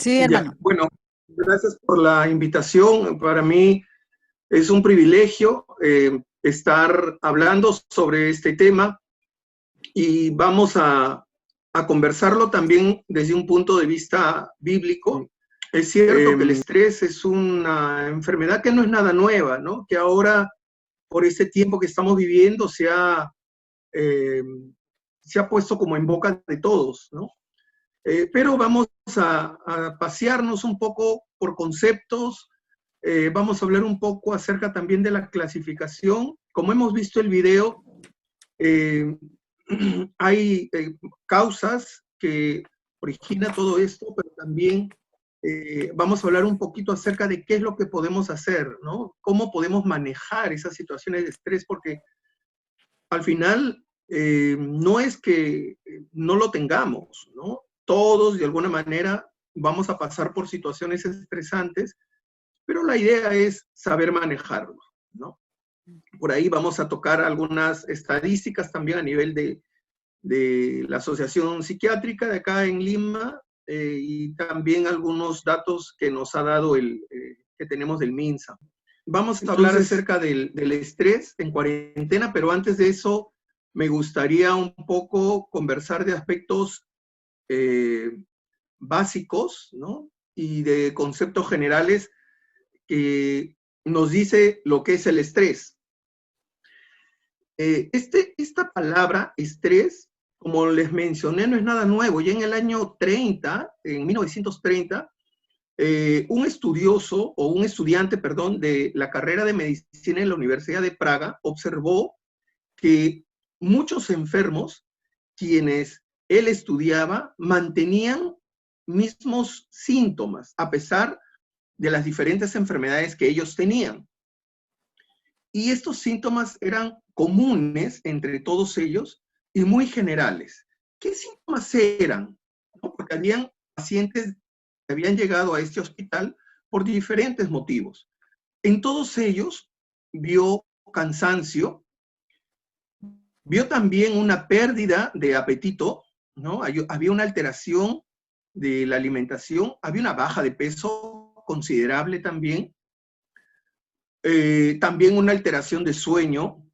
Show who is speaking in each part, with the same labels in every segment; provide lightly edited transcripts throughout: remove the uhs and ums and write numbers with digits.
Speaker 1: Sí,
Speaker 2: Ya,
Speaker 1: hermano.
Speaker 2: bueno, gracias por la invitación. Para mí es un privilegio estar hablando sobre este tema y vamos a conversarlo también desde un punto de vista bíblico. Es cierto que el estrés es una enfermedad que no es nada nueva, ¿no? Que ahora, por este tiempo que estamos viviendo, eh, se ha puesto como en boca de todos, ¿no? Pero vamos a pasearnos un poco por conceptos, vamos a hablar un poco acerca también de la clasificación. Como hemos visto el video, eh, hay causas que originan todo esto, pero también vamos a hablar un poquito acerca de qué es lo que podemos hacer, ¿no? Cómo podemos manejar esas situaciones de estrés, porque al final no es que no lo tengamos, ¿no? Todos de alguna manera vamos a pasar por situaciones estresantes, pero la idea es saber manejarlo, ¿no? Por ahí vamos a tocar algunas estadísticas también a nivel de la Asociación Psiquiátrica de acá en Lima y también algunos datos que nos ha dado que tenemos del MINSA. Vamos a hablar acerca del estrés en cuarentena, pero antes de eso me gustaría un poco conversar de aspectos básicos, ¿no? Y de conceptos generales que nos dice lo que es el estrés. Esta palabra estrés, como les mencioné, no es nada nuevo. Ya en el año 30, en 1930, un estudioso o un estudiante, perdón, de la carrera de medicina en la Universidad de Praga observó que muchos enfermos, quienes él estudiaba, mantenían mismos síntomas a pesar de las diferentes enfermedades que ellos tenían. Y estos síntomas eran comunes entre todos ellos y muy generales. ¿Qué síntomas eran? ¿No? Porque habían pacientes que habían llegado a este hospital por diferentes motivos. En todos ellos vio cansancio, vio también una pérdida de apetito, ¿no? Había una alteración de la alimentación, había una baja de peso considerable también, también una alteración de sueño,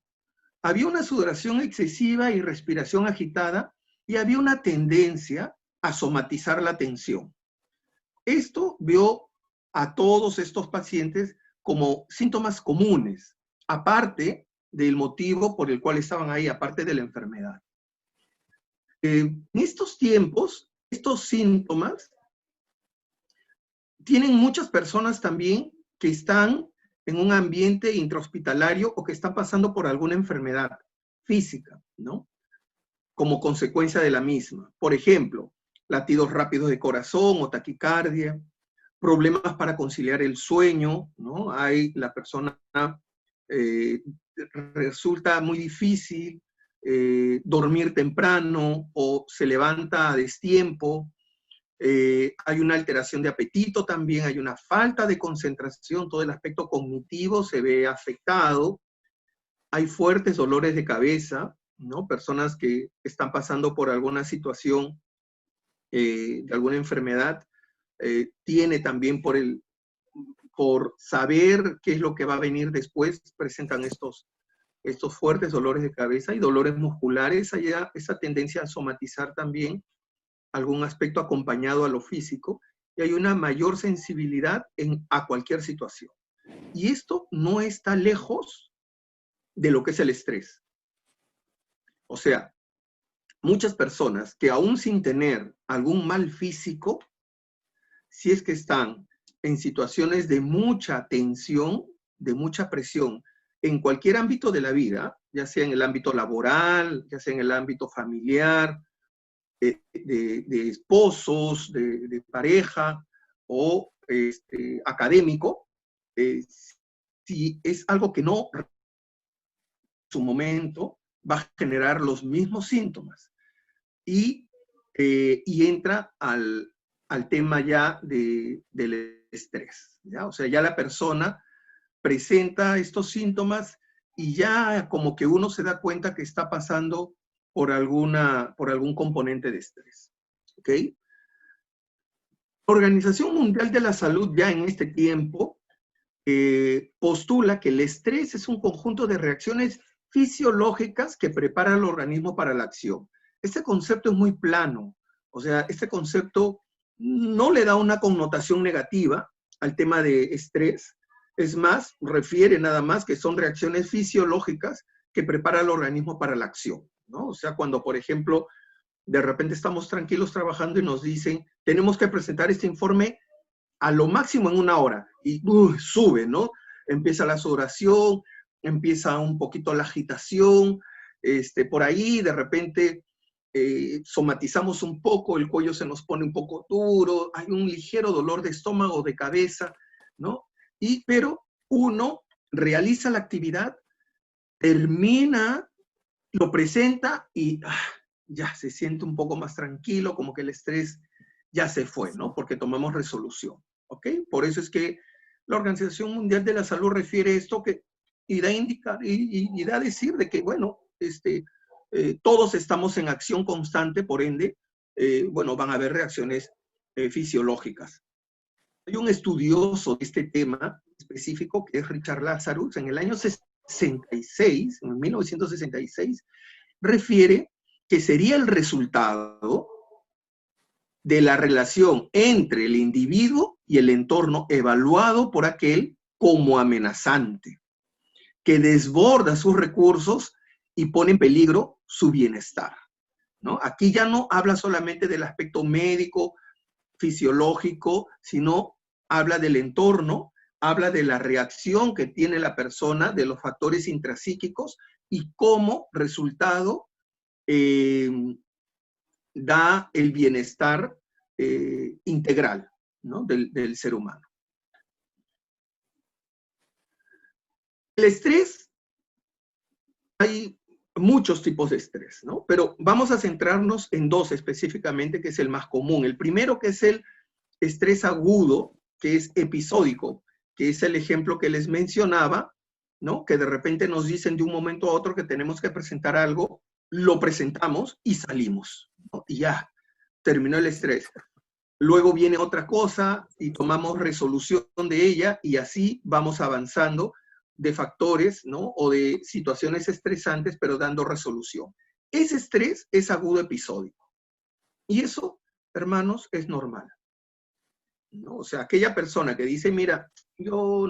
Speaker 2: había una sudoración excesiva y respiración agitada y había una tendencia a somatizar la tensión. Esto vio a todos estos pacientes como síntomas comunes, aparte del motivo por el cual estaban ahí, aparte de la enfermedad. En estos tiempos, estos síntomas tienen muchas personas también que están en un ambiente intrahospitalario o que están pasando por alguna enfermedad física, ¿no? Como consecuencia de la misma. Por ejemplo, latidos rápidos de corazón o taquicardia, problemas para conciliar el sueño, ¿no? La persona eh, resulta muy difícil dormir temprano o se levanta a destiempo, hay una alteración de apetito también, hay una falta de concentración, todo el aspecto cognitivo se ve afectado, hay fuertes dolores de cabeza, ¿no? Personas que están pasando por alguna situación de alguna enfermedad, tiene también por saber qué es lo que va a venir después, presentan estos fuertes dolores de cabeza y dolores musculares, hay esa tendencia a somatizar también algún aspecto acompañado a lo físico, y hay una mayor sensibilidad a cualquier situación. Y esto no está lejos de lo que es el estrés. O sea, muchas personas que aún sin tener algún mal físico, si es que están en situaciones de mucha tensión, de mucha presión, en cualquier ámbito de la vida, ya sea en el ámbito laboral, ya sea en el ámbito familiar, de esposos, de pareja o académico, si es algo que no en su momento va a generar los mismos síntomas y entra al tema ya del estrés, ¿ya? O sea, ya la persona presenta estos síntomas y ya como que uno se da cuenta que está pasando por algún componente de estrés, ¿ok? La Organización Mundial de la Salud ya en este tiempo postula que el estrés es un conjunto de reacciones fisiológicas que prepara al organismo para la acción. Este concepto es muy plano, o sea, este concepto no le da una connotación negativa al tema de estrés, es más, refiere nada más que son reacciones fisiológicas que prepara al organismo para la acción, ¿no? O sea, cuando, por ejemplo, de repente estamos tranquilos trabajando y nos dicen, tenemos que presentar este informe a lo máximo en 1 hora, y sube, ¿no? Empieza la sudoración, empieza un poquito la agitación, por ahí de repente somatizamos un poco, el cuello se nos pone un poco duro, hay un ligero dolor de estómago, de cabeza, ¿no? Pero uno realiza la actividad, termina, lo presenta y ya se siente un poco más tranquilo, como que el estrés ya se fue, ¿no? Porque tomamos resolución, ¿ok? Por eso es que la Organización Mundial de la Salud refiere esto y da a indicar, y da a decir de que, bueno, todos estamos en acción constante, por ende, bueno, van a haber reacciones fisiológicas. Hay un estudioso de este tema específico que es Richard Lazarus, en el año 66, en 1966, refiere que sería el resultado de la relación entre el individuo y el entorno evaluado por aquel como amenazante, que desborda sus recursos y pone en peligro su bienestar, ¿no? Aquí ya no habla solamente del aspecto médico, fisiológico, sino habla del entorno, habla de la reacción que tiene la persona, de los factores intrapsíquicos y como resultado da el bienestar integral, ¿no? del ser humano. El estrés, hay muchos tipos de estrés, ¿no? Pero vamos a centrarnos en 2 específicamente, que es el más común. El primero, que es el estrés agudo, que es episódico, que es el ejemplo que les mencionaba, ¿no? Que de repente nos dicen de un momento a otro que tenemos que presentar algo, lo presentamos y salimos, ¿no? Y ya, terminó el estrés. Luego viene otra cosa y tomamos resolución de ella y así vamos avanzando de factores, ¿no? O de situaciones estresantes, pero dando resolución. Ese estrés es agudo episódico. Y eso, hermanos, es normal, ¿no? O sea, aquella persona que dice, mira, yo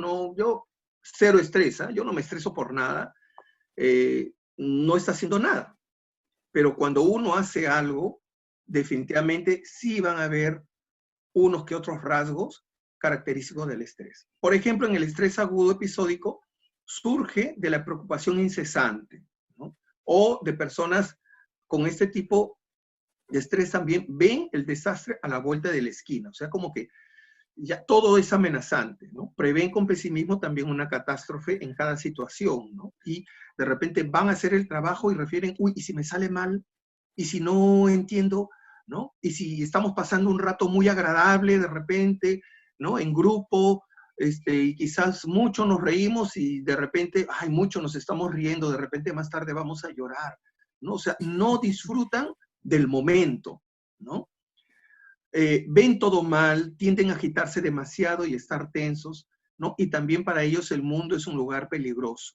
Speaker 2: cero estrés, yo no me estreso por nada, no está haciendo nada. Pero cuando uno hace algo, definitivamente sí van a haber unos que otros rasgos característicos del estrés. Por ejemplo, en el estrés agudo episódico surge de la preocupación incesante, ¿no? O de personas con este tipo de estrés también ven el desastre a la vuelta de la esquina. O sea, como que ya todo es amenazante, ¿no? Prevén con pesimismo también una catástrofe en cada situación, ¿no? Y de repente van a hacer el trabajo y refieren, uy, ¿y si me sale mal? ¿Y si no entiendo? ¿No? Y si estamos pasando un rato muy agradable de repente, ¿no? En grupo, y quizás mucho nos reímos y de repente, ay, mucho nos estamos riendo, de repente más tarde vamos a llorar, ¿no? O sea, no disfrutan del momento, ¿no? Ven todo mal, tienden a agitarse demasiado y estar tensos, ¿no? Y también para ellos el mundo es un lugar peligroso,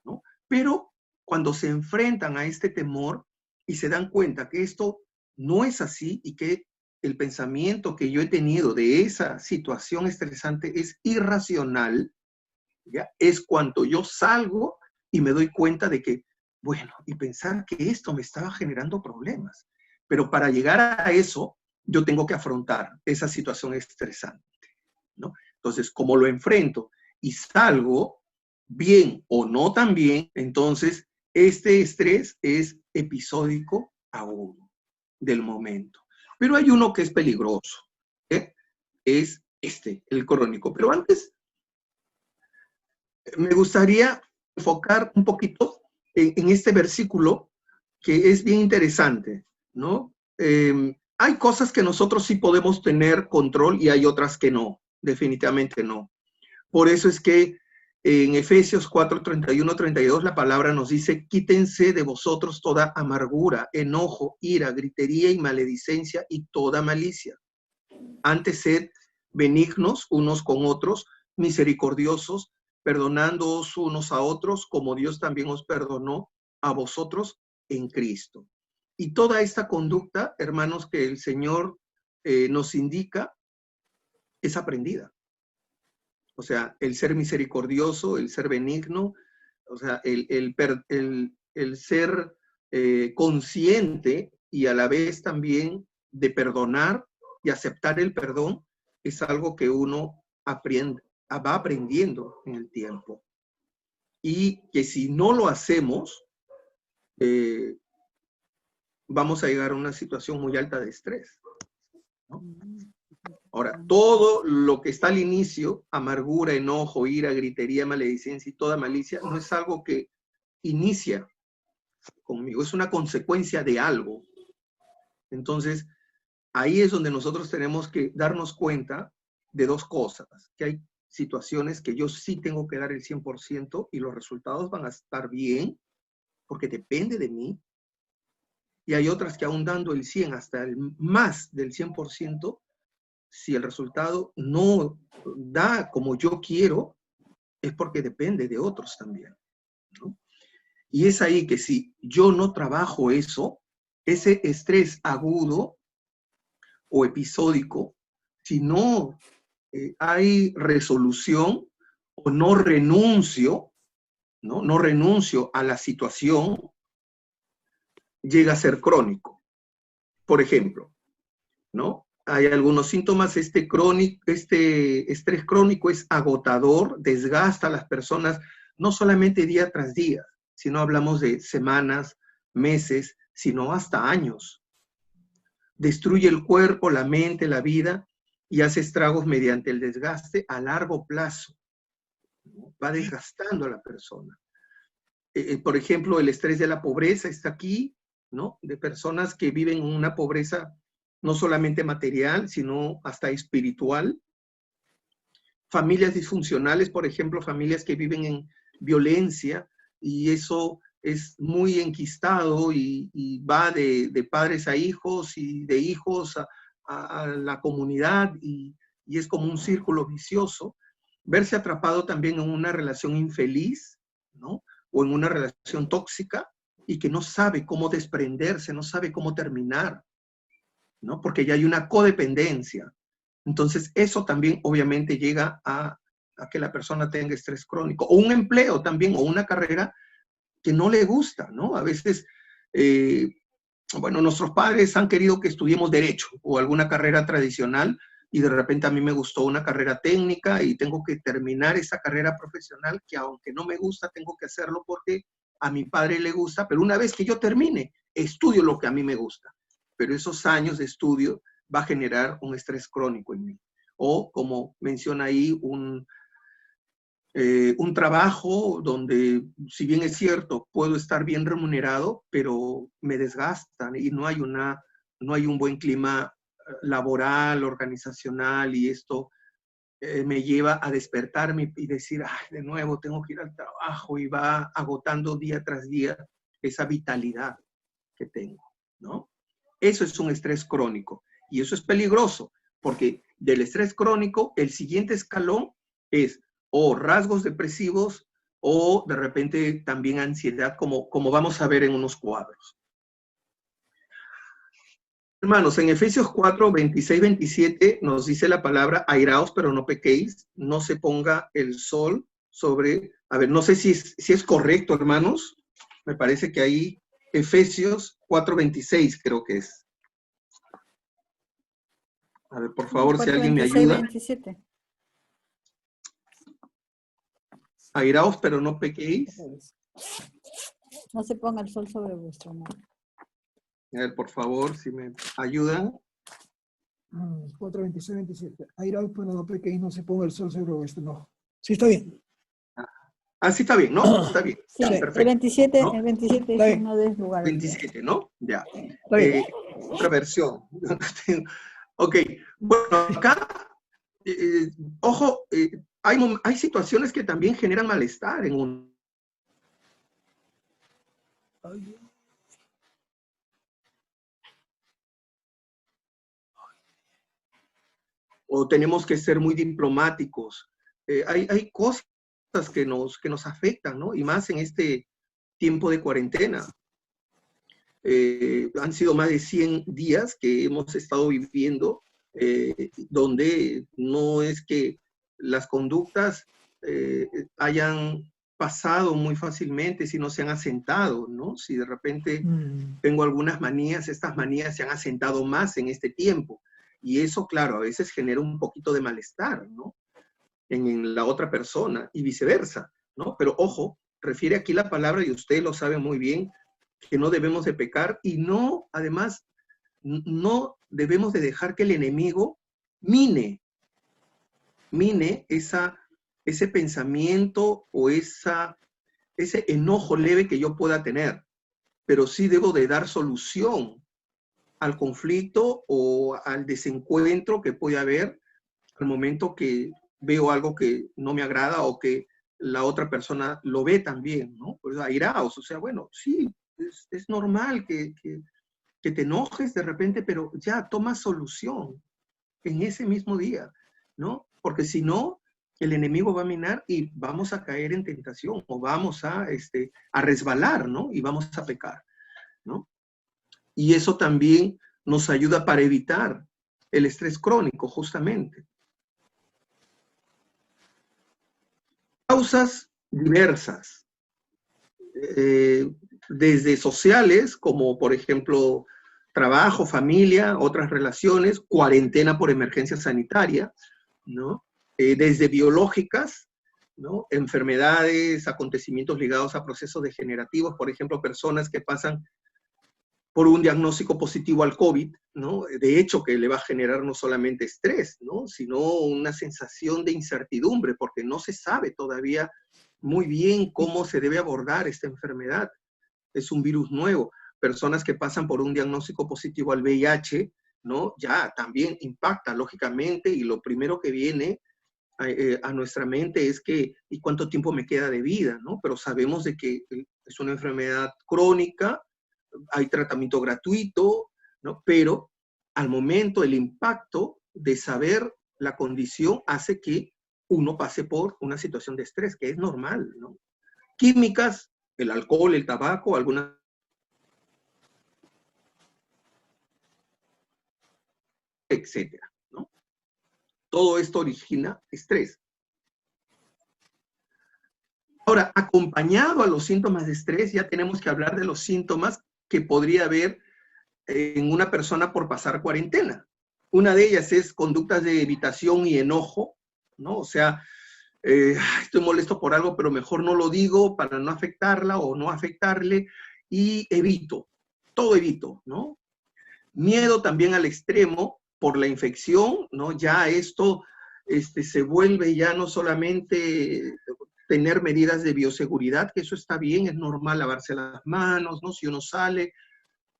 Speaker 2: ¿no? Pero cuando se enfrentan a este temor y se dan cuenta que esto no es así y que el pensamiento que yo he tenido de esa situación estresante es irracional, ¿ya? Es cuando yo salgo y me doy cuenta de que, bueno, y pensar que esto me estaba generando problemas. Pero para llegar a eso, yo tengo que afrontar esa situación estresante, ¿no? Entonces, como lo enfrento y salgo bien o no tan bien, entonces este estrés es episódico agudo del momento. Pero hay uno que es peligroso, ¿eh? Es el crónico. Pero antes, me gustaría enfocar un poquito en este versículo que es bien interesante, ¿no? Hay cosas que nosotros sí podemos tener control y hay otras que no, definitivamente no. Por eso es que en Efesios 4, 31, 32 la palabra nos dice, quítense de vosotros toda amargura, enojo, ira, gritería y maledicencia y toda malicia. Antes sed benignos unos con otros, misericordiosos, perdonándoos unos a otros, como Dios también os perdonó a vosotros en Cristo. Y toda esta conducta, hermanos, que el Señor nos indica, es aprendida. O sea, el ser misericordioso, el ser benigno, o sea, el ser consciente y a la vez también de perdonar y aceptar el perdón es algo que uno aprende, va aprendiendo en el tiempo. Y que si no lo hacemos, vamos a llegar a una situación muy alta de estrés, ¿no? Ahora, todo lo que está al inicio, amargura, enojo, ira, gritería, maledicencia y toda malicia, no es algo que inicia conmigo, es una consecuencia de algo. Entonces, ahí es donde nosotros tenemos que darnos cuenta de dos cosas, que hay situaciones que yo sí tengo que dar el 100% y los resultados van a estar bien, porque depende de mí, y hay otras que aún dando el 100 hasta el más del 100%, si el resultado no da como yo quiero, es porque depende de otros también, ¿no? Y es ahí que si yo no trabajo eso, ese estrés agudo o episódico, si no hay resolución o no renuncio, ¿no? No renuncio a la situación, llega a ser crónico. Por ejemplo, ¿no? Hay algunos síntomas, este estrés crónico es agotador, desgasta a las personas, no solamente día tras día, sino hablamos de semanas, meses, sino hasta años. Destruye el cuerpo, la mente, la vida y hace estragos mediante el desgaste a largo plazo, ¿no? Va desgastando a la persona. Por ejemplo, el estrés de la pobreza está aquí, ¿no? De personas que viven en una pobreza no solamente material, sino hasta espiritual. Familias disfuncionales, por ejemplo, familias que viven en violencia, y eso es muy enquistado y va de padres a hijos y de hijos a la comunidad, y es como un círculo vicioso. Verse atrapado también en una relación infeliz, ¿no? O en una relación tóxica y que no sabe cómo desprenderse, no sabe cómo terminar, ¿no? Porque ya hay una codependencia. Entonces, eso también obviamente llega a que la persona tenga estrés crónico, o un empleo también, o una carrera que no le gusta, ¿no? A veces, bueno, nuestros padres han querido que estudiemos derecho o alguna carrera tradicional, y de repente a mí me gustó una carrera técnica y tengo que terminar esa carrera profesional que aunque no me gusta, tengo que hacerlo porque a mi padre le gusta, pero una vez que yo termine, estudio lo que a mí me gusta. Pero esos años de estudio va a generar un estrés crónico en mí. O, como menciona ahí, un trabajo donde, si bien es cierto, puedo estar bien remunerado, pero me desgastan y no hay un buen clima laboral, organizacional, y esto me lleva a despertarme y decir, ay, de nuevo tengo que ir al trabajo, y va agotando día tras día esa vitalidad que tengo, ¿no? Eso es un estrés crónico y eso es peligroso, porque del estrés crónico el siguiente escalón es o rasgos depresivos o de repente también ansiedad, como vamos a ver en unos cuadros. Hermanos, en Efesios 4, 26, 27 nos dice la palabra: airaos, pero no pequéis, no se ponga el sol sobre... A ver, no sé si es correcto, hermanos. Me parece que ahí Efesios 4, 26 creo que es. A ver, por favor, si alguien me
Speaker 1: 26,
Speaker 2: ayuda.
Speaker 1: 27.
Speaker 2: Airaos, pero no pequéis.
Speaker 1: No se ponga el sol sobre vuestro mano.
Speaker 2: A ver, por favor, si me ayudan.
Speaker 3: 4, 26, 27. Airaos, pero no pequéis, no se ponga el sol sobre vuestro ojo. Sí, está bien.
Speaker 2: Ah, sí, está bien, ¿no? Está bien.
Speaker 1: Sí,
Speaker 2: Perfecto.
Speaker 1: el 27,
Speaker 2: ¿No?
Speaker 1: el 27
Speaker 3: Está
Speaker 1: dice
Speaker 3: bien.
Speaker 1: no des lugar.
Speaker 2: 27, ¿no? Ya.
Speaker 3: Está bien.
Speaker 2: Otra versión. Ok. Bueno, acá, ojo, hay situaciones que también generan malestar en un... o tenemos que ser muy diplomáticos. Hay cosas que nos afectan, ¿no? Y más en este tiempo de cuarentena. Han sido más de 100 días que hemos estado viviendo, donde no es que las conductas hayan pasado muy fácilmente, sino se han asentado, ¿no? Si de repente tengo algunas manías, estas manías se han asentado más en este tiempo. Y eso, claro, a veces genera un poquito de malestar, ¿no? En la otra persona y viceversa, ¿no? Pero ojo, refiere aquí la palabra, y usted lo sabe muy bien, que no debemos de pecar y no, además, no debemos de dejar que el enemigo mine ese pensamiento o ese enojo leve que yo pueda tener, pero sí debo de dar solución al conflicto o al desencuentro que puede haber al momento que veo algo que no me agrada o que la otra persona lo ve también, ¿no? Pues airaos, o sea, bueno, sí, es normal que te enojes de repente, pero ya toma solución en ese mismo día, ¿no? Porque si no, el enemigo va a minar y vamos a caer en tentación o vamos a resbalar, ¿no? Y vamos a pecar, ¿no? Y eso también nos ayuda para evitar el estrés crónico, justamente. Causas diversas, desde sociales, como por ejemplo trabajo, familia, otras relaciones, cuarentena por emergencia sanitaria, ¿no? Desde biológicas, ¿no? Enfermedades, acontecimientos ligados a procesos degenerativos, por ejemplo, personas que pasan por un diagnóstico positivo al COVID, ¿no? De hecho, que le va a generar no solamente estrés, ¿no? Sino una sensación de incertidumbre, porque no se sabe todavía muy bien cómo se debe abordar esta enfermedad. Es un virus nuevo. Personas que pasan por un diagnóstico positivo al VIH, ¿no? Ya también impacta, lógicamente, y lo primero que viene a nuestra mente es que, ¿y cuánto tiempo me queda de vida, ¿no? Pero sabemos de que es una enfermedad crónica, hay tratamiento gratuito, ¿no? Pero al momento el impacto de saber la condición hace que uno pase por una situación de estrés, que es normal, ¿no? Químicas, el alcohol, el tabaco, algunas, etcétera, ¿no? Todo esto origina estrés. Ahora, acompañado a los síntomas de estrés, ya tenemos que hablar de los síntomas que podría haber en una persona por pasar cuarentena. Una de ellas es conductas de evitación y enojo, ¿no? O sea, estoy molesto por algo, pero mejor no lo digo para no afectarla o no afectarle, y evito, todo evito, ¿no? Miedo también al extremo por la infección, ¿no? Ya esto se vuelve ya no solamente tener medidas de bioseguridad, que eso está bien, es normal lavarse las manos, ¿no? Si uno sale,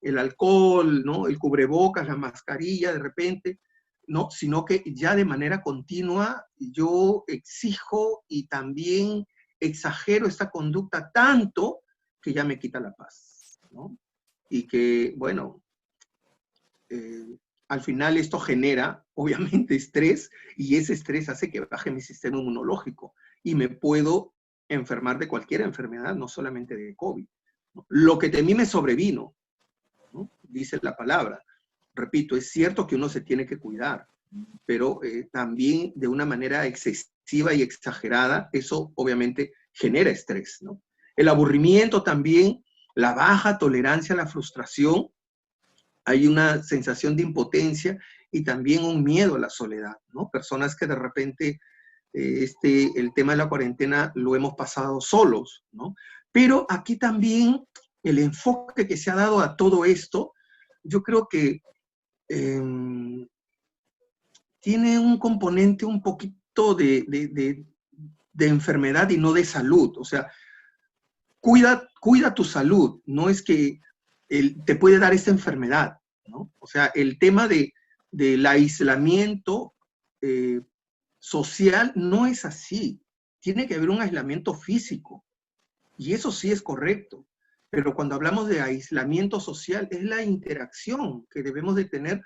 Speaker 2: el alcohol, ¿no? El cubrebocas, la mascarilla, de repente, ¿no? Sino que ya de manera continua yo exijo y también exagero esta conducta tanto que ya me quita la paz, ¿no? Y que, bueno, al final esto genera, obviamente, estrés, y ese estrés hace que baje mi sistema inmunológico y me puedo enfermar de cualquier enfermedad, no solamente de COVID, ¿no? Lo que de mí me sobrevino, ¿no? Dice la palabra. Repito, es cierto que uno se tiene que cuidar, pero también de una manera excesiva y exagerada, eso obviamente genera estrés, ¿no? El aburrimiento también, la baja tolerancia a la frustración, hay una sensación de impotencia y también un miedo a la soledad, ¿no? Personas que de repente el tema de la cuarentena lo hemos pasado solos, ¿no? Pero aquí también el enfoque que se ha dado a todo esto, yo creo que tiene un componente un poquito de enfermedad y no de salud. O sea, cuida tu salud, no es que te puede dar esta enfermedad, ¿no? O sea, el tema del aislamiento social no es así. Tiene que haber un aislamiento físico, y eso sí es correcto. Pero cuando hablamos de aislamiento social, es la interacción que debemos de tener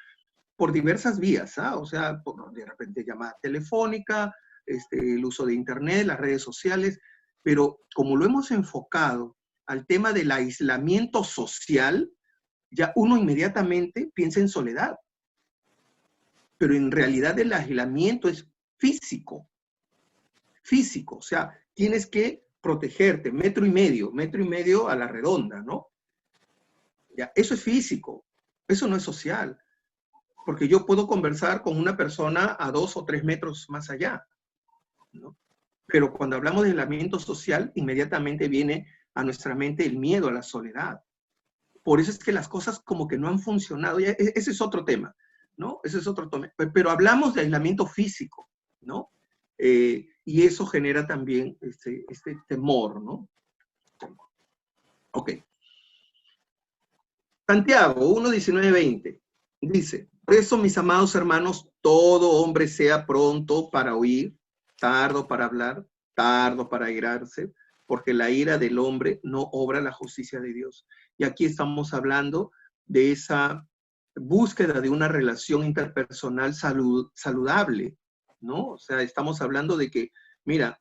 Speaker 2: por diversas vías, ¿ah? O sea, de repente llamada telefónica, el uso de internet, las redes sociales, pero como lo hemos enfocado al tema del aislamiento social, ya uno inmediatamente piensa en soledad. Pero en realidad el aislamiento es físico. Físico, o sea, tienes que protegerte, metro y medio a la redonda, ¿no? Ya, eso es físico, eso no es social. Porque yo puedo conversar con una persona a 2 o 3 metros más allá, ¿no? Pero cuando hablamos de aislamiento social, inmediatamente viene a nuestra mente el miedo a la soledad. Por eso es que las cosas como que no han funcionado. Ese es otro tema, ¿no? Ese es otro tema. Pero hablamos de aislamiento físico, ¿no? Y eso genera también este temor, ¿no? Ok. Santiago 1:19-20 dice: por eso, mis amados hermanos, todo hombre sea pronto para oír, tardo para hablar, tardo para airarse, porque la ira del hombre no obra la justicia de Dios. Y aquí estamos hablando de esa búsqueda de una relación interpersonal saludable, ¿no? O sea, estamos hablando de que, mira,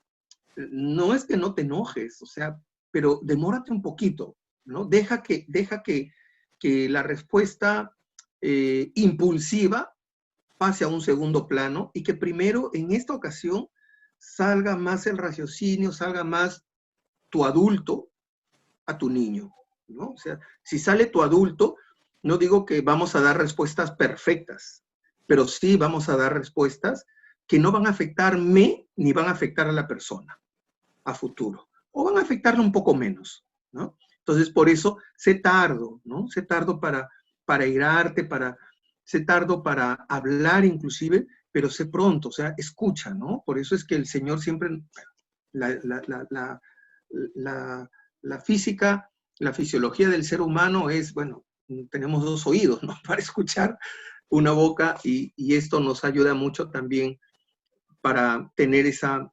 Speaker 2: no es que no te enojes, o sea, pero demórate un poquito, ¿no? Deja que la respuesta impulsiva pase a un segundo plano y que primero, en esta ocasión, salga más el raciocinio, salga más tu adulto a tu niño, ¿no? O sea, si sale tu adulto, no digo que vamos a dar respuestas perfectas, pero sí vamos a dar respuestas que no van a afectarme ni van a afectar a la persona a futuro, o van a afectarle un poco menos, ¿no? Entonces, por eso, sé tardo, ¿no? Sé tardo para airarte, sé tardo para hablar inclusive, pero sé pronto, o sea, escucha, ¿no? Por eso es que el Señor siempre, la física, la fisiología del ser humano es, bueno, tenemos 2 oídos, ¿no? Para escuchar, una boca, y esto nos ayuda mucho también para tener esa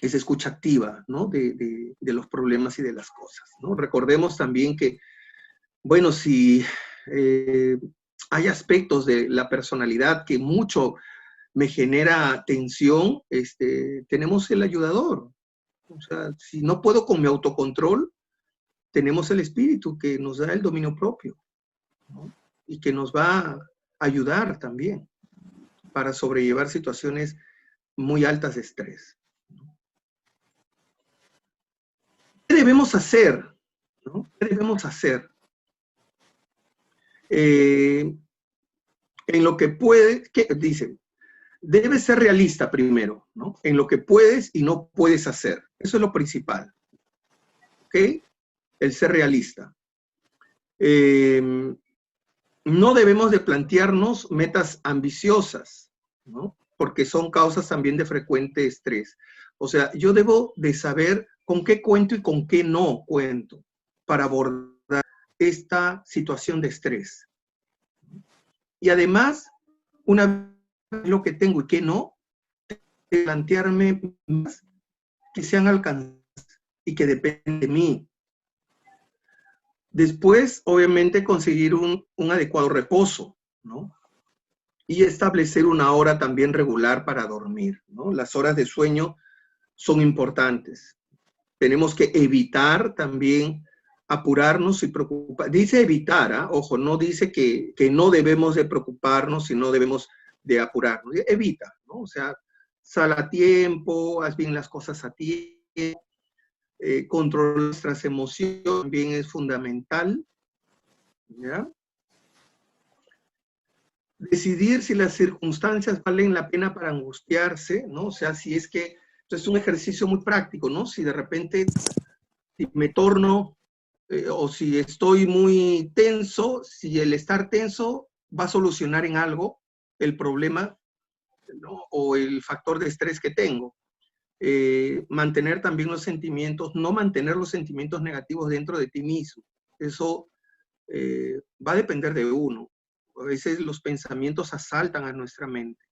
Speaker 2: escucha activa, ¿no? De los problemas y de las cosas, ¿no? Recordemos también que, bueno, si hay aspectos de la personalidad que mucho me genera tensión, tenemos el ayudador. O sea, si no puedo con mi autocontrol, tenemos el espíritu que nos da el dominio propio, ¿no? Y que nos va a ayudar también para sobrellevar situaciones muy altas de estrés. ¿Qué debemos hacer? ¿No? ¿Qué debemos hacer? En lo que puede, ¿qué? Dice, debes ser realista primero, ¿no? En lo que puedes y no puedes hacer. Eso es lo principal. ¿Ok? El ser realista. No debemos de plantearnos metas ambiciosas, ¿no? Porque son causas también de frecuente estrés. O sea, yo debo de saber con qué cuento y con qué no cuento para abordar esta situación de estrés. Y además, una vez lo que tengo y qué no, plantearme más que sean alcanzables y que dependen de mí. Después, obviamente, conseguir un adecuado reposo, ¿no? Y establecer una hora también regular para dormir, ¿no? Las horas de sueño son importantes. Tenemos que evitar también apurarnos y preocupar. Dice evitar, ¿eh? Ojo, no dice que no debemos de preocuparnos y no debemos de apurarnos. Evita, ¿no? O sea, sal a tiempo, haz bien las cosas a tiempo, controlar nuestras emociones también es fundamental, ¿ya? Decidir si las circunstancias valen la pena para angustiarse, ¿no? O sea, si es que, esto es un ejercicio muy práctico, ¿no? Si de repente si me torno o si estoy muy tenso, si el estar tenso va a solucionar en algo el problema, ¿no? O el factor de estrés que tengo. Mantener también los sentimientos, no mantener los sentimientos negativos dentro de ti mismo. Eso va a depender de uno. A veces los pensamientos asaltan a nuestra mente,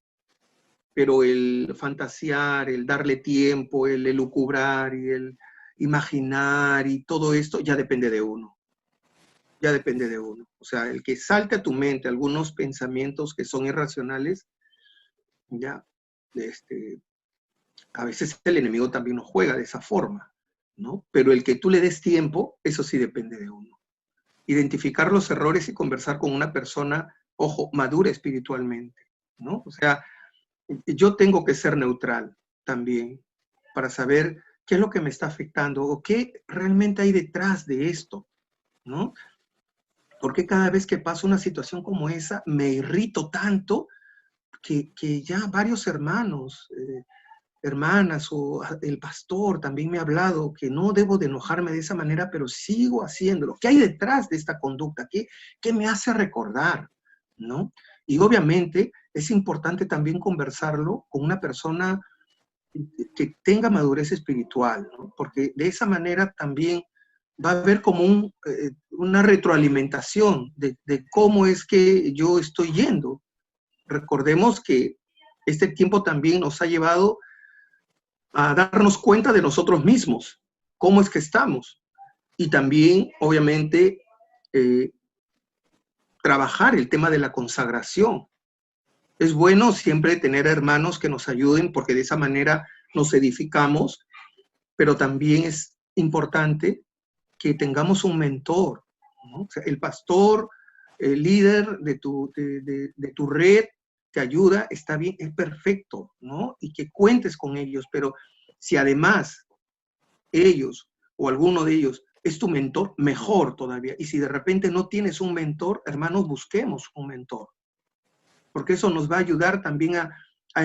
Speaker 2: pero el fantasear, el darle tiempo, el elucubrar y el imaginar y todo esto ya depende de uno. ya depende de uno. O sea, el que salte a tu mente algunos pensamientos que son irracionales, ya, a veces el enemigo también nos juega de esa forma, ¿no? Pero el que tú le des tiempo, eso sí depende de uno. Identificar los errores y conversar con una persona, ojo, madura espiritualmente, ¿no? O sea, yo tengo que ser neutral también para saber qué es lo que me está afectando o qué realmente hay detrás de esto, ¿no? Porque cada vez que pasa una situación como esa, me irrito tanto que ya varios hermanos, hermanas o el pastor también me ha hablado que no debo de enojarme de esa manera, pero sigo haciéndolo. ¿Qué hay detrás de esta conducta? ¿Qué me hace recordar? ¿No? Y obviamente es importante también conversarlo con una persona que tenga madurez espiritual, ¿no? Porque de esa manera también va a haber como una retroalimentación de cómo es que yo estoy yendo. Recordemos que este tiempo también nos ha llevado a darnos cuenta de nosotros mismos, cómo es que estamos. Y también, obviamente, trabajar el tema de la consagración. Es bueno siempre tener hermanos que nos ayuden porque de esa manera nos edificamos, pero también es importante que tengamos un mentor, ¿no? O sea, el pastor, el líder de tu red te ayuda, está bien, es perfecto, ¿no? Y que cuentes con ellos, pero si además ellos o alguno de ellos es tu mentor, mejor todavía. Y si de repente no tienes un mentor, hermanos, busquemos un mentor, porque eso nos va a ayudar también a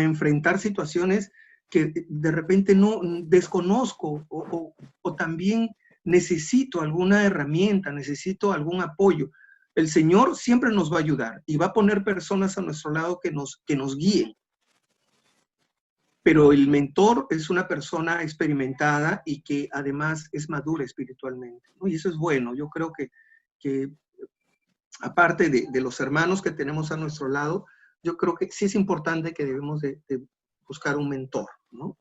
Speaker 2: enfrentar situaciones que de repente no desconozco o también necesito alguna herramienta, necesito algún apoyo. El Señor siempre nos va a ayudar y va a poner personas a nuestro lado que nos guíen. Pero el mentor es una persona experimentada y que además es madura espiritualmente, ¿no? Y eso es bueno. Yo creo que aparte de los hermanos que tenemos a nuestro lado, yo creo que sí es importante que debemos de buscar un mentor, ¿no?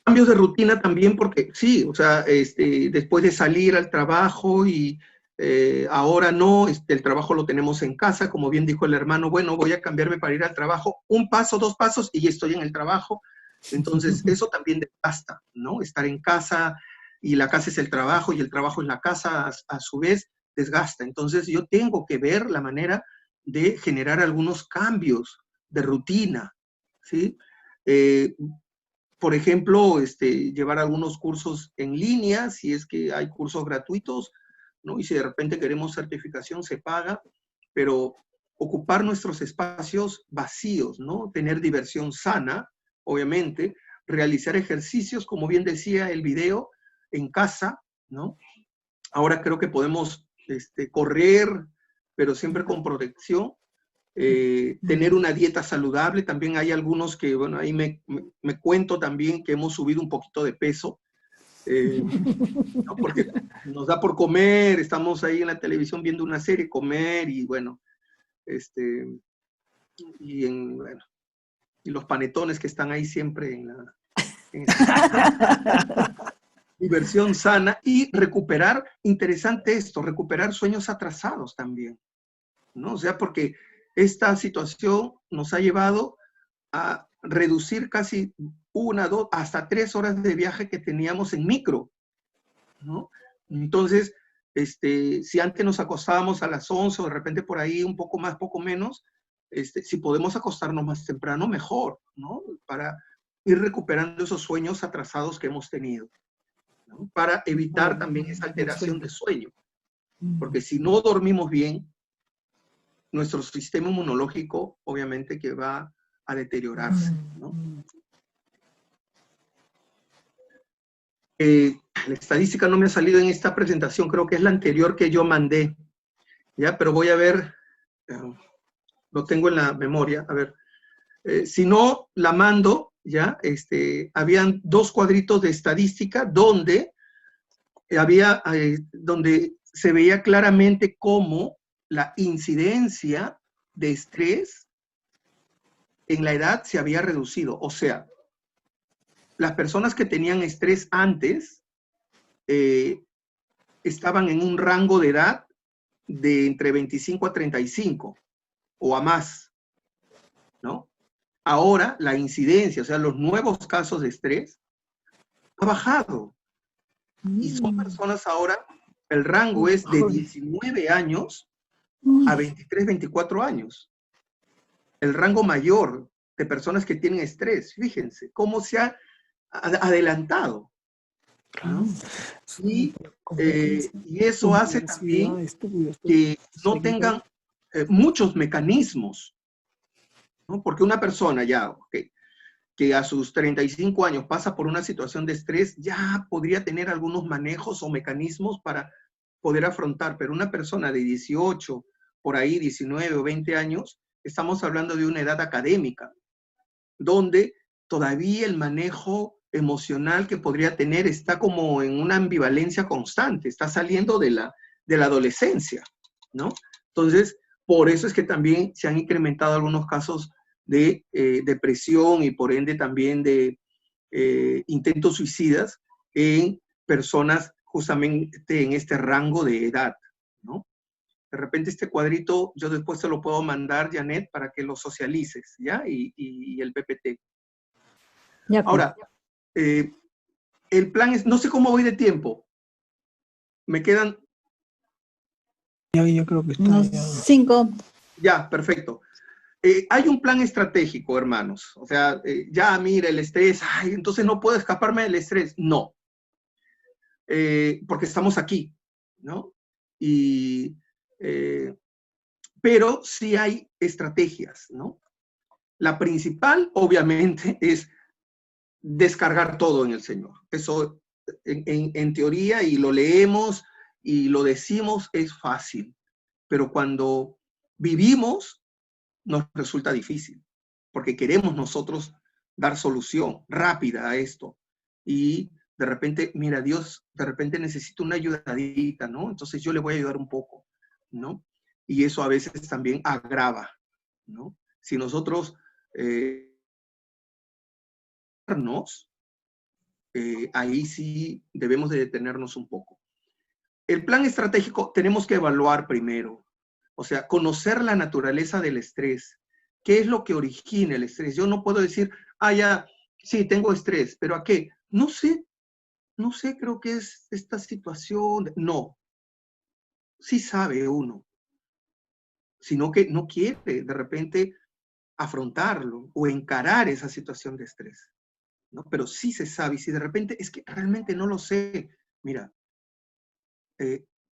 Speaker 2: Cambios de rutina también, porque sí, o sea, después de salir al trabajo y ahora no, el trabajo lo tenemos en casa, como bien dijo el hermano, bueno, voy a cambiarme para ir al trabajo, un paso, dos pasos y ya estoy en el trabajo. Entonces, eso también desgasta, ¿no? Estar en casa y la casa es el trabajo y el trabajo es la casa, a su vez, desgasta. Entonces, yo tengo que ver la manera de generar algunos cambios de rutina, ¿sí? Por ejemplo, llevar algunos cursos en línea, si es que hay cursos gratuitos, ¿no? Y si de repente queremos certificación, se paga, pero ocupar nuestros espacios vacíos, ¿no? Tener diversión sana, obviamente, realizar ejercicios, como bien decía el video, en casa, ¿no? Ahora creo que podemos correr, pero siempre con protección. Tener una dieta saludable, también hay algunos que, bueno, ahí me cuento también que hemos subido un poquito de peso, ¿no? Porque nos da por comer, estamos ahí en la televisión viendo una serie, comer y bueno, bueno, y los panetones que están ahí siempre en diversión sana y recuperar, interesante esto, recuperar sueños atrasados también, ¿no? O sea, porque esta situación nos ha llevado a reducir casi 1, 2, hasta 3 horas de viaje que teníamos en micro, ¿no? Entonces, si antes nos acostábamos a las 11 o de repente por ahí un poco más, poco menos, si podemos acostarnos más temprano, mejor, ¿no? Para ir recuperando esos sueños atrasados que hemos tenido, ¿no? Para evitar también esa alteración de sueño, porque si no dormimos bien, nuestro sistema inmunológico obviamente que va a deteriorarse, ¿no? La estadística no me ha salido en esta presentación, creo que es la anterior que yo mandé, ¿ya? Pero voy a ver, lo tengo en la memoria, a ver, si no la mando, ¿ya? Habían 2 cuadritos de estadística donde donde se veía claramente cómo la incidencia de estrés en la edad se había reducido. O sea, las personas que tenían estrés antes estaban en un rango de edad de entre 25 a 35 o a más, ¿no? Ahora la incidencia, o sea, los nuevos casos de estrés ha bajado. Y son personas ahora, el rango es de 19 años a 23, 24 años. El rango mayor de personas que tienen estrés, fíjense cómo se ha adelantado, ¿no? Y eso hace también que no tengan muchos mecanismos, ¿no? Porque una persona ya, que a sus 35 años pasa por una situación de estrés, ya podría tener algunos manejos o mecanismos para poder afrontar, pero una persona de 18, por ahí 19 o 20 años, estamos hablando de una edad académica, donde todavía el manejo emocional que podría tener está como en una ambivalencia constante, está saliendo de la adolescencia, ¿no? Entonces, por eso es que también se han incrementado algunos casos de depresión y por ende también de intentos suicidas en personas justamente en este rango de edad, ¿no? De repente este cuadrito yo después te lo puedo mandar, Janet, para que lo socialices, ¿ya? Y el PPT.
Speaker 1: Ya,
Speaker 2: ahora, el plan es, no sé cómo voy de tiempo. Me quedan...
Speaker 3: Yo creo que está
Speaker 1: unos
Speaker 3: ya.
Speaker 1: 5.
Speaker 2: Ya, perfecto. Hay un plan estratégico, hermanos. O sea, ya mira el estrés, ay, entonces no puedo escaparme del estrés. No. Porque estamos aquí, ¿no? Pero sí hay estrategias, ¿no? La principal, obviamente, es descargar todo en el Señor. Eso, en teoría, y lo leemos y lo decimos, es fácil. Pero cuando vivimos, nos resulta difícil, porque queremos nosotros dar solución rápida a esto. Y de repente, mira, Dios de repente necesita una ayudadita, ¿no? Entonces yo le voy a ayudar un poco, ¿no? Y eso a veces también agrava, ¿no? Si nosotros ahí sí debemos de detenernos un poco. El plan estratégico tenemos que evaluar primero, o sea, conocer la naturaleza del estrés. ¿Qué es lo que origina el estrés? Yo no puedo decir, ya, sí, tengo estrés, ¿pero a qué? No sé, creo que es esta situación. No, sí sabe uno, sino que no quiere de repente afrontarlo o encarar esa situación de estrés, ¿no? Pero sí se sabe, y si de repente es que realmente no lo sé, mira,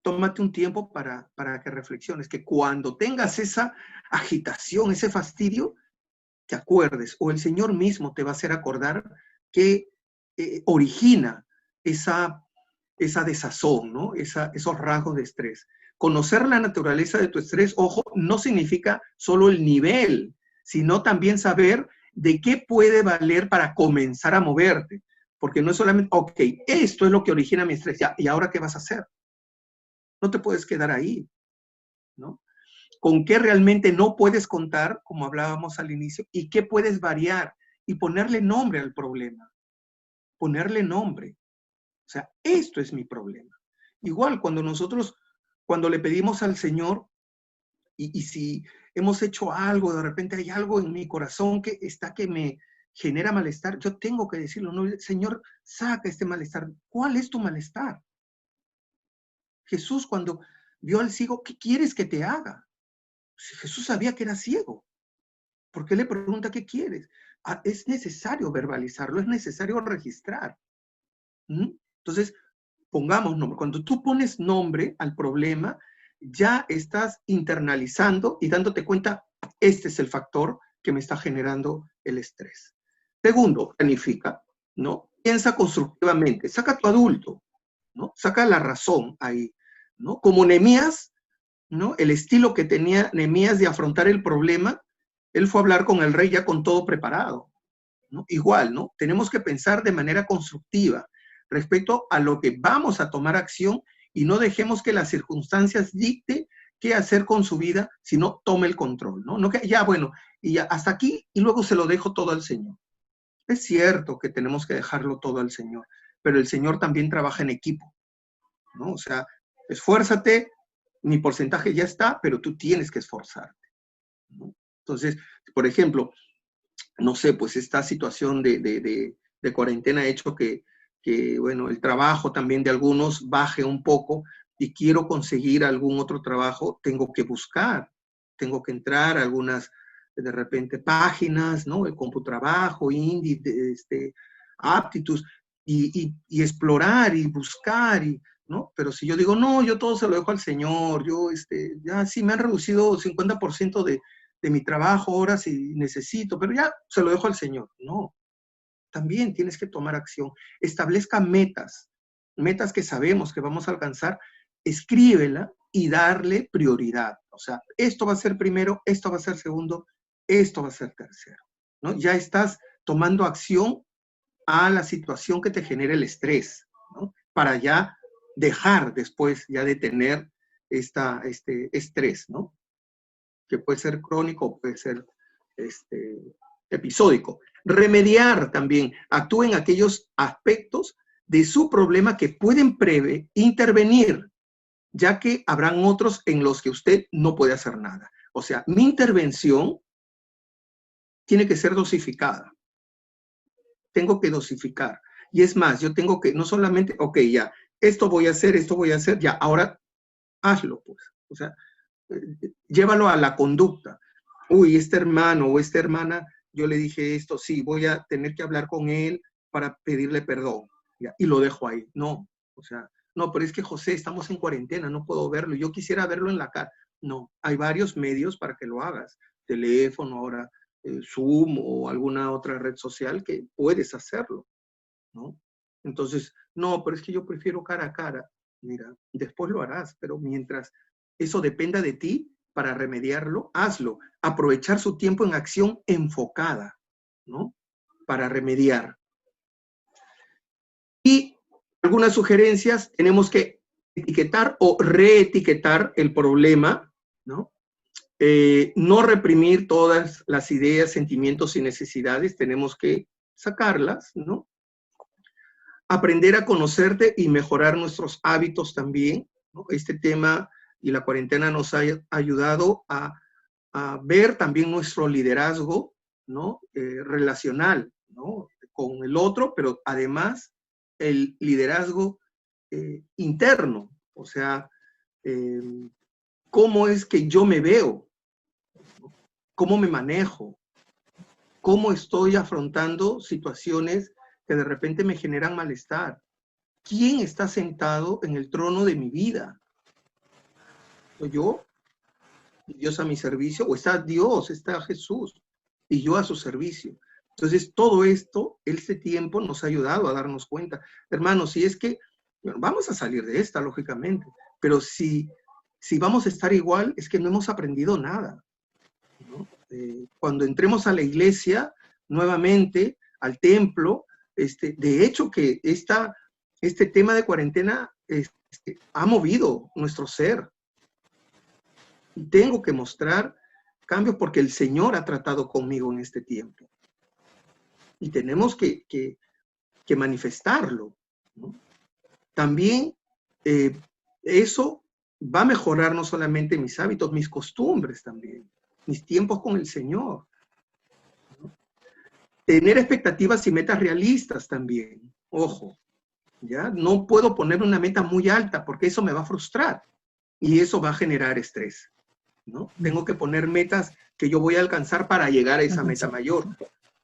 Speaker 2: tómate un tiempo para que reflexiones, que cuando tengas esa agitación, ese fastidio, te acuerdes, o el Señor mismo te va a hacer acordar que origina esa desazón, ¿no? Esos rasgos de estrés. Conocer la naturaleza de tu estrés, ojo, no significa solo el nivel, sino también saber de qué puede valer para comenzar a moverte. Porque no es solamente, ok, esto es lo que origina mi estrés, ya, ¿y ahora qué vas a hacer? No te puedes quedar ahí, ¿no? ¿Con qué realmente no puedes contar, como hablábamos al inicio, y qué puedes variar y ponerle nombre al problema? Ponerle nombre. O sea, esto es mi problema. Igual, cuando le pedimos al Señor, y si hemos hecho algo, de repente hay algo en mi corazón que me genera malestar, yo tengo que decirlo, no, Señor, saca este malestar. ¿Cuál es tu malestar? Jesús, cuando vio al ciego, ¿qué quieres que te haga? Jesús sabía que era ciego. ¿Por qué le pregunta qué quieres? Es necesario verbalizarlo, es necesario registrar. Entonces, pongamos nombre. Cuando tú pones nombre al problema, ya estás internalizando y dándote cuenta, este es el factor que me está generando el estrés. Segundo, planifica, ¿no? Piensa constructivamente, saca a tu adulto, ¿no? Saca la razón ahí, ¿no? Como Nehemías, ¿no? El estilo que tenía Nehemías de afrontar el problema, él fue a hablar con el rey ya con todo preparado, ¿no? Igual, ¿no? Tenemos que pensar de manera constructiva respecto a lo que vamos a tomar acción y no dejemos que las circunstancias dicte qué hacer con su vida, sino tome el control, ¿no? No que ya, bueno, y ya hasta aquí y luego se lo dejo todo al Señor. Es cierto que tenemos que dejarlo todo al Señor, pero el Señor también trabaja en equipo, ¿no? O sea, esfuérzate, mi porcentaje ya está, pero tú tienes que esforzarte, ¿no? Entonces, por ejemplo, no sé, pues esta situación de cuarentena ha hecho que, bueno, el trabajo también de algunos baje un poco y quiero conseguir algún otro trabajo, tengo que buscar, tengo que entrar a algunas, de repente, páginas, ¿no? El CompuTrabajo, Indeed, Aptitude, y explorar y buscar, ¿no? Pero si yo digo, no, yo todo se lo dejo al Señor, yo, ya sí me han reducido 50% de mi trabajo, horas si necesito, pero ya se lo dejo al Señor. No, también tienes que tomar acción. Establezca metas, metas que sabemos que vamos a alcanzar, escríbela y darle prioridad. O sea, esto va a ser primero, esto va a ser segundo, esto va a ser tercero, ¿no? Ya estás tomando acción a la situación que te genera el estrés, ¿no? Para ya dejar después ya de tener este estrés, ¿no? Que puede ser crónico, puede ser episódico. Remediar también, actúe en aquellos aspectos de su problema que pueden intervenir, ya que habrán otros en los que usted no puede hacer nada. O sea, mi intervención tiene que ser dosificada. Tengo que dosificar. Y es más, yo tengo que, no solamente, ok, ya, esto voy a hacer, ya, ahora hazlo, pues. O sea, llévalo a la conducta. Uy, este hermano o esta hermana, yo le dije esto, sí, voy a tener que hablar con él para pedirle perdón. ¿Ya? Y lo dejo ahí. No, o sea, no, pero es que José, estamos en cuarentena, no puedo verlo. Yo quisiera verlo en la cara. No, hay varios medios para que lo hagas. Teléfono, ahora Zoom o alguna otra red social que puedes hacerlo, ¿no? Entonces, no, pero es que yo prefiero cara a cara. Mira, después lo harás, pero mientras eso dependa de ti, para remediarlo, hazlo. Aprovechar su tiempo en acción enfocada, ¿no? Para remediar. Y algunas sugerencias, tenemos que etiquetar o reetiquetar el problema, ¿no? No reprimir todas las ideas, sentimientos y necesidades, tenemos que sacarlas, ¿no? Aprender a conocerte y mejorar nuestros hábitos también, ¿no? Este tema y la cuarentena nos ha ayudado a ver también nuestro liderazgo, ¿no? Relacional, ¿no? Con el otro, pero además el liderazgo interno, o sea, cómo es que yo me veo, cómo me manejo, cómo estoy afrontando situaciones que de repente me generan malestar. ¿Quién está sentado en el trono de mi vida? ¿Soy yo? ¿Dios a mi servicio? ¿O está Dios, está Jesús y yo a su servicio? Entonces, todo esto, este tiempo nos ha ayudado a darnos cuenta. Hermanos, si es que, bueno, vamos a salir de esta, lógicamente, pero si vamos a estar igual, es que no hemos aprendido nada, ¿no? Cuando entremos a la iglesia, nuevamente, al templo, de hecho que este tema de cuarentena ha movido nuestro ser. Y tengo que mostrar cambios porque el Señor ha tratado conmigo en este tiempo. Y tenemos que manifestarlo, ¿no? También eso va a mejorar no solamente mis hábitos, mis costumbres también, mis tiempos con el Señor, ¿no? Tener expectativas y metas realistas también. Ojo, ¿ya? No puedo poner una meta muy alta porque eso me va a frustrar y eso va a generar estrés, ¿no? Tengo que poner metas que yo voy a alcanzar para llegar a esa meta mayor,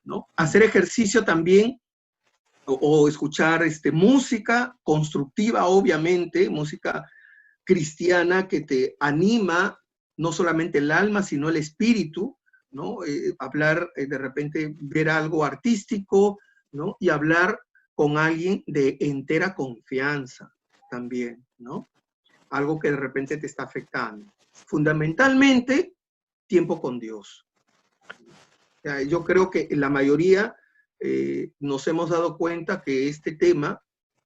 Speaker 2: ¿no? Hacer ejercicio también o escuchar música constructiva, obviamente, música cristiana que te anima no solamente el alma, sino el espíritu, ¿no? Hablar, de repente, ver algo artístico, ¿no? Y hablar con alguien de entera confianza también, ¿no? Algo que de repente te está afectando. Fundamentalmente, tiempo con Dios. O sea, yo creo que la mayoría nos hemos dado cuenta que este tema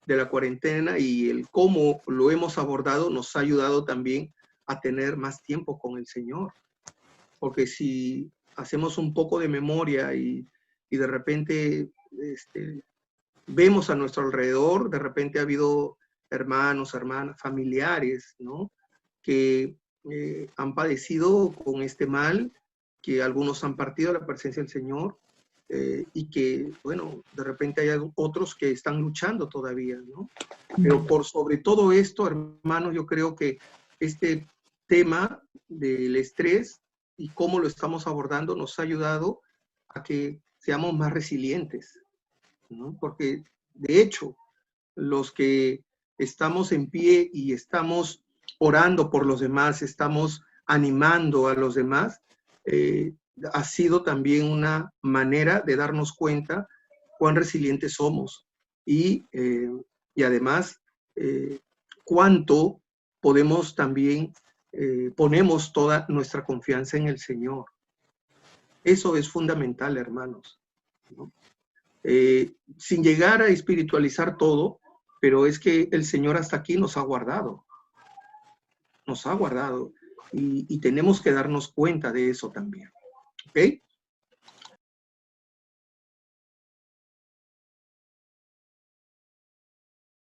Speaker 2: de la cuarentena y el cómo lo hemos abordado nos ha ayudado también a tener más tiempo con el Señor. Porque si hacemos un poco de memoria y de repente vemos a nuestro alrededor, de repente ha habido hermanos, hermanas, familiares, ¿no? Que han padecido con este mal, que algunos han partido a la presencia del Señor, y que, bueno, de repente hay otros que están luchando todavía, ¿no? Pero por sobre todo esto, hermanos, yo creo que este tema del estrés y cómo lo estamos abordando nos ha ayudado a que seamos más resilientes, ¿no? Porque, de hecho, los que estamos en pie y estamos orando por los demás, estamos animando a los demás, ha sido también una manera de darnos cuenta cuán resilientes somos y además cuánto podemos también, ponemos toda nuestra confianza en el Señor. Eso es fundamental, hermanos, ¿no? Sin llegar a espiritualizar todo, pero es que el Señor hasta aquí nos ha guardado y tenemos que darnos cuenta de eso también. ¿Ok?